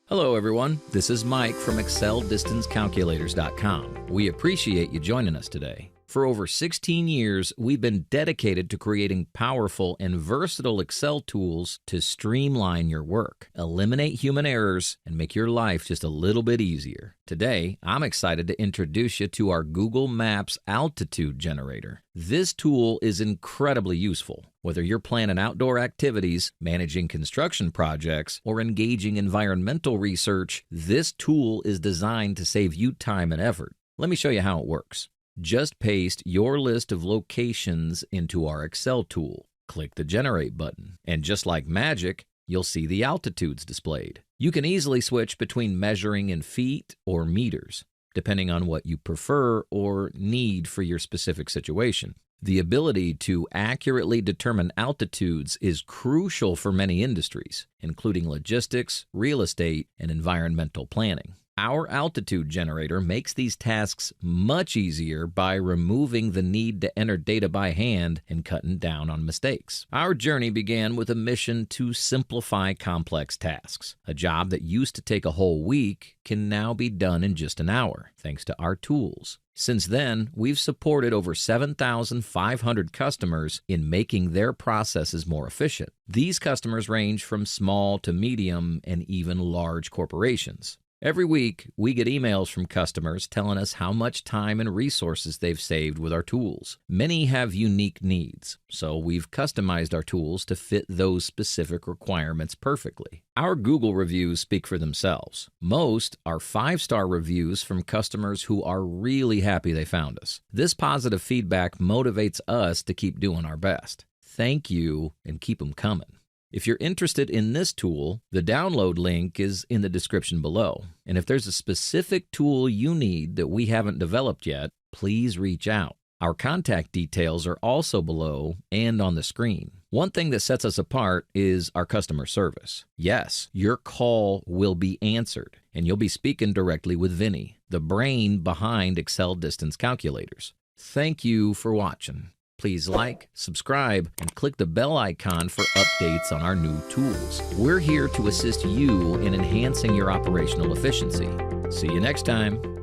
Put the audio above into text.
Hello everyone, this is Mike from ExcelDistanceCalculators.com. We appreciate you joining us today. For over 16 years, we've been dedicated to creating powerful and versatile Excel tools to streamline your work, eliminate human errors, and make your life just a little bit easier. Today, I'm excited to introduce you to our Google Maps Altitude Generator. This tool is incredibly useful. Whether you're planning outdoor activities, managing construction projects, or engaging environmental research, this tool is designed to save you time and effort. Let me show you how it works. Just paste your list of locations into our Excel tool. Click the Generate button, and just like magic, you'll see the altitudes displayed. You can easily switch between measuring in feet or meters, depending on what you prefer or need for your specific situation. The ability to accurately determine altitudes is crucial for many industries, including logistics, real estate, and environmental planning. Our altitude generator makes these tasks much easier by removing the need to enter data by hand and cutting down on mistakes. Our journey began with a mission to simplify complex tasks. A job that used to take a whole week can now be done in just an hour, thanks to our tools. Since then, we've supported over 7,500 customers in making their processes more efficient. These customers range from small to medium and even large corporations. Every week, we get emails from customers telling us how much time and resources they've saved with our tools. Many have unique needs, so we've customized our tools to fit those specific requirements perfectly. Our Google reviews speak for themselves. Most are 5-star reviews from customers who are really happy they found us. This positive feedback motivates us to keep doing our best. Thank you, and keep them coming. If you're interested in this tool, the download link is in the description below. And if there's a specific tool you need that we haven't developed yet, please reach out. Our contact details are also below and on the screen. One thing that sets us apart is our customer service. Yes, your call will be answered, and you'll be speaking directly with Vinny, the brain behind Excel Distance Calculators. Thank you for watching. Please like, subscribe, and click the bell icon for updates on our new tools. We're here to assist you in enhancing your operational efficiency. See you next time.